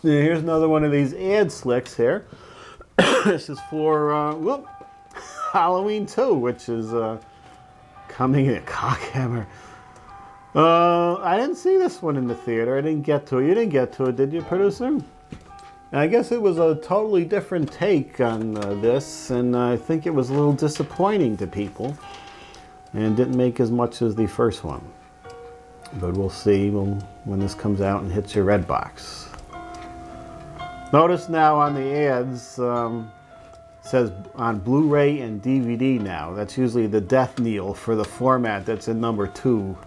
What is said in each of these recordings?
Here's another one of these ad slicks here. This is for Halloween 2, which is coming in a Cockhammer. I didn't see this one in the theater. I didn't get to it. You didn't get to it, did you, producer? And I guess it was a totally different take on this, and I think it was a little disappointing to people and didn't make as much as the first one. But we'll see when this comes out and hits your red box. Notice now on the ads, says on Blu-ray and DVD now. That's usually the death knell for the format that's in number 2.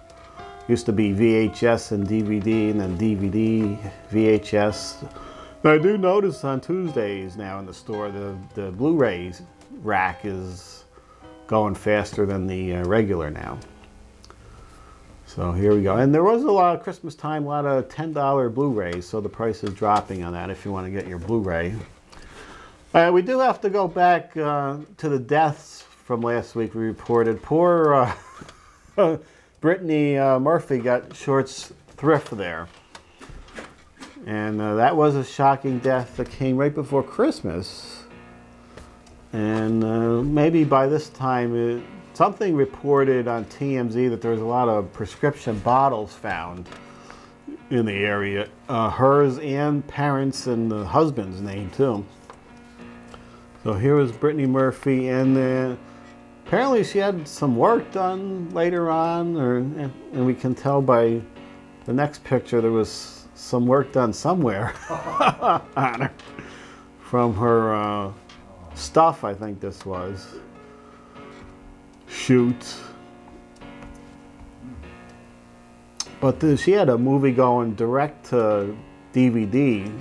Used to be VHS and DVD, and then DVD, VHS. I do notice on Tuesdays now in the store, the Blu-ray rack is going faster than the regular now. So here we go. And there was a lot of Christmas time, a lot of $10 Blu-rays, so the price is dropping on that if you want to get your Blu-ray. We do have to go back to the deaths from last week. We reported poor Brittany Murphy got Short's thrift there. And that was a shocking death that came right before Christmas. And maybe by this time, something reported on TMZ that there was a lot of prescription bottles found in the area. Hers and parents and the husband's name too. So here was Brittany Murphy, and apparently she had some work done later on, and we can tell by the next picture there was some work done somewhere on her from her stuff, I think this was. Shoot. But she had a movie going direct to DVD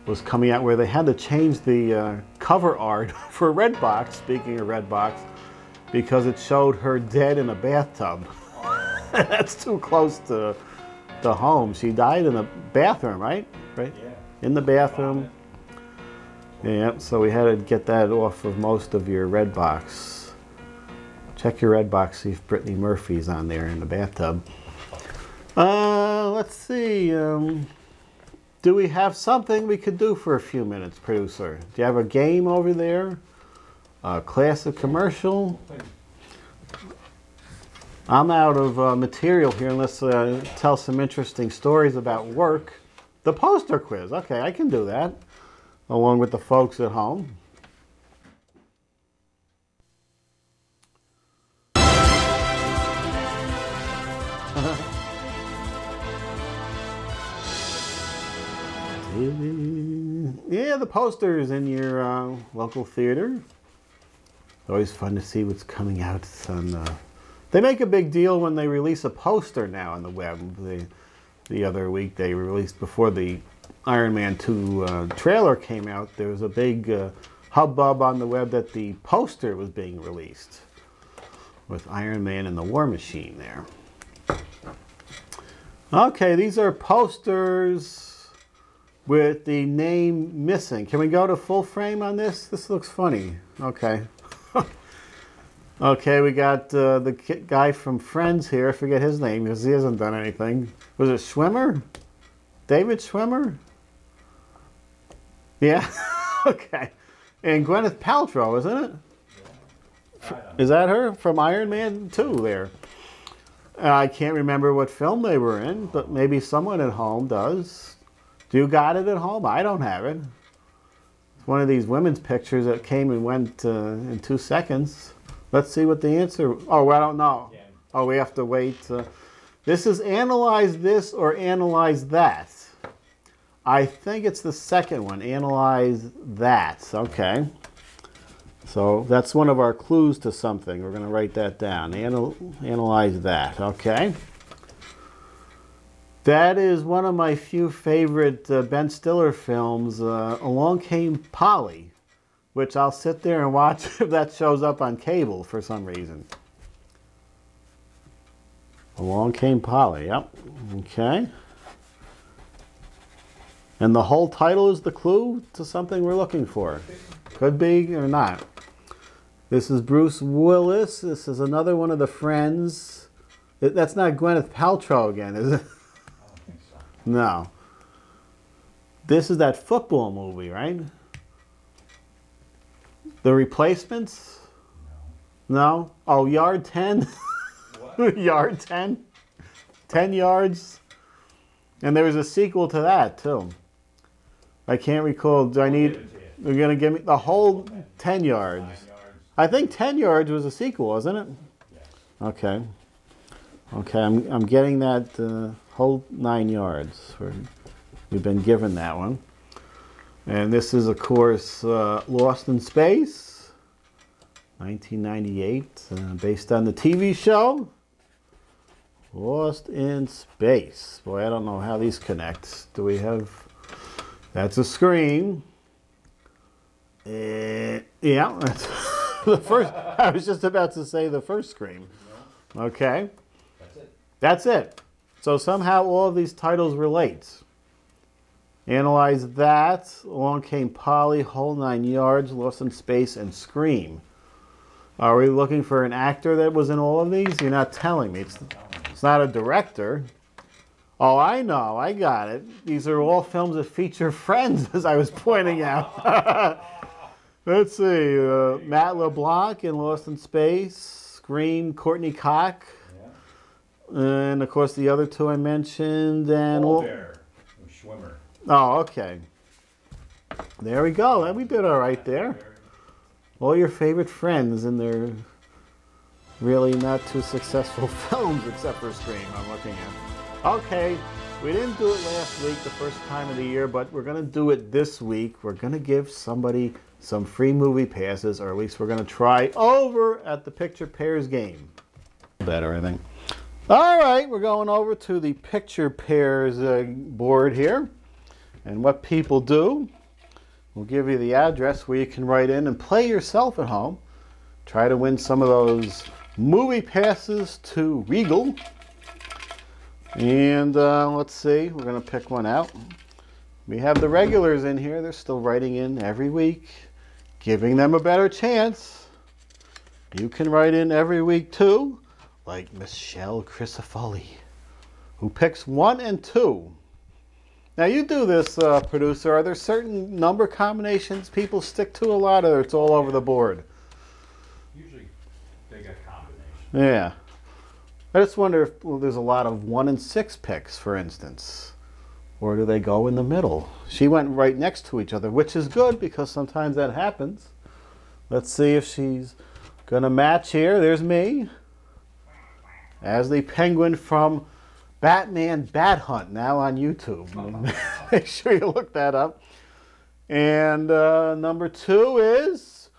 was coming out where they had to change the cover art for Redbox, speaking of Redbox, because it showed her dead in a bathtub. That's too close to home. She died in a bathroom, right? Right? Yeah. In the bathroom. Yeah, so we had to get that off of most of your Redbox. Check your Redbox, see if Brittany Murphy's on there in the bathtub. Let's see. Do we have something we could do for a few minutes, producer? Do you have a game over there? A classic commercial? I'm out of material here unless tell some interesting stories about work. The poster quiz. Okay, I can do that along with the folks at home. Yeah, the posters in your local theater. Always fun to see what's coming out on. They make a big deal when they release a poster now on the web. The other week they released, before the Iron Man 2 trailer came out, there was a big hubbub on the web that the poster was being released with Iron Man and the War Machine there. Okay, these are posters with the name missing. Can we go to full frame on this? This looks funny. Okay. Okay, we got the guy from Friends here. I forget his name because he hasn't done anything. Was it Schwimmer? David Schwimmer? Yeah. Okay. And Gwyneth Paltrow, isn't it? Yeah. Is that her from Iron Man 2 there? I can't remember what film they were in, but maybe someone at home does. Do you got it at home? I don't have it. It's one of these women's pictures that came and went in 2 seconds. Let's see what the answer. Oh, I don't know. Yeah. Oh, we have to wait. This is analyze this or analyze that. I think it's the second one. Analyze that. Okay. So that's one of our clues to something. We're going to write that down. Analyze that. Okay. That is one of my few favorite Ben Stiller films, Along Came Polly, which I'll sit there and watch if that shows up on cable for some reason. Along Came Polly, yep. Okay. And the whole title is the clue to something we're looking for. Could be or not. This is Bruce Willis. This is another one of the Friends. That's not Gwyneth Paltrow again, is it? I don't think so. No. This is that football movie, right? The Replacements? No? Oh, Yard 10? What? Yard 10? 10 Yards? And there was a sequel to that, too. I can't recall. Do I need... You're going to give me the whole 10 Yards. I think 10 Yards was a sequel, wasn't it? Yes. Okay. Okay, I'm getting that whole 9 yards. We've been given that one. And this is, of course, Lost in Space, 1998, based on the TV show Lost in Space. Boy, I don't know how these connect. Do we have... That's a Scream. Yeah, that's the first. I was just about to say the first Scream. Okay. That's it. That's it. So somehow all of these titles relate. Analyze that. Along Came Polly, Whole 9 Yards, Lost in Space, and Scream. Are we looking for an actor that was in all of these? You're not telling me. It's not a director. Oh, I know. I got it. These are all films that feature friends, as I was pointing out. Let's see. Matt LeBlanc in Lost in Space. Scream, Courtney Cox. Yeah. And, of course, the other two I mentioned. And Bear, Schwimmer. Oh, okay. There we go. We did all right there. All your favorite friends in their really not too successful films, except for Scream, I'm looking at. Okay, we didn't do it last week, the first time of the year, but we're going to do it this week. We're going to give somebody some free movie passes, or at least we're going to try over at the Picture Pairs game. Better, I think. All right, we're going over to the Picture Pairs board here. And what people do, we'll give you the address where you can write in and play yourself at home. Try to win some of those movie passes to Regal. And let's see, we're going to pick one out. We have the regulars in here. They're still writing in every week, giving them a better chance. You can write in every week too, like Michelle Crisafulli, who picks 1 and 2. Now you do this, producer. Are there certain number combinations people stick to a lot, or it's all over the board? Usually they got combinations. Yeah. I just wonder if there's a lot of 1 and 6 picks, for instance. Or do they go in the middle? She went right next to each other, which is good because sometimes that happens. Let's see if she's going to match here. There's me as the penguin from Batman Bat Hunt, now on YouTube. Make sure you look that up. And number 2 is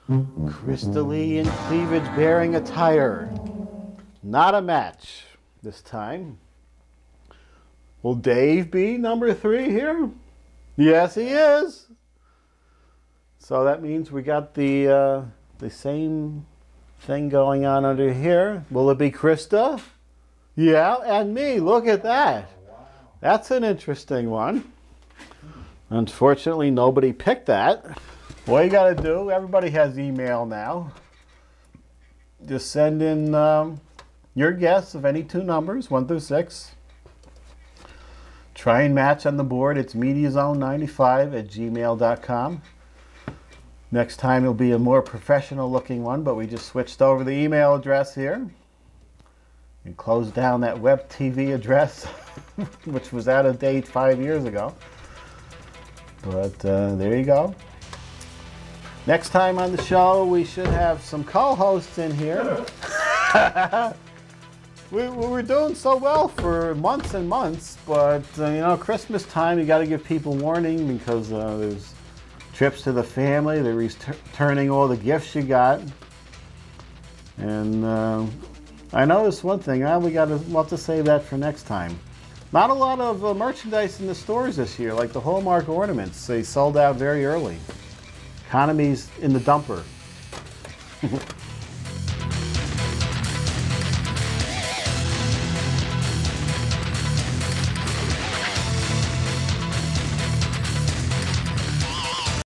Crystal-y in cleavage-bearing attire. Not a match this time. Will Dave be number 3 here? Yes, he is. So that means we got the same thing going on under here. Will it be Krista? Yeah, and me. Look at that. That's an interesting one. Unfortunately, nobody picked that. What you got to do, everybody has email now. Just send in your guess of any 2 numbers, 1 through 6. Try and match on the board. It's MediaZone95@gmail.com. Next time it'll be a more professional looking one, but we just switched over the email address here. And closed down that web TV address, which was out of date 5 years ago. But there you go. Next time on the show, we should have some co-hosts in here. we were doing so well for months and months, but you know, Christmas time, you got to give people warning because there's trips to the family. They're returning all the gifts you got, and. I noticed one thing. We'll have to save that for next time. Not a lot of merchandise in the stores this year, like the Hallmark ornaments. They sold out very early. Economy's in the dumper.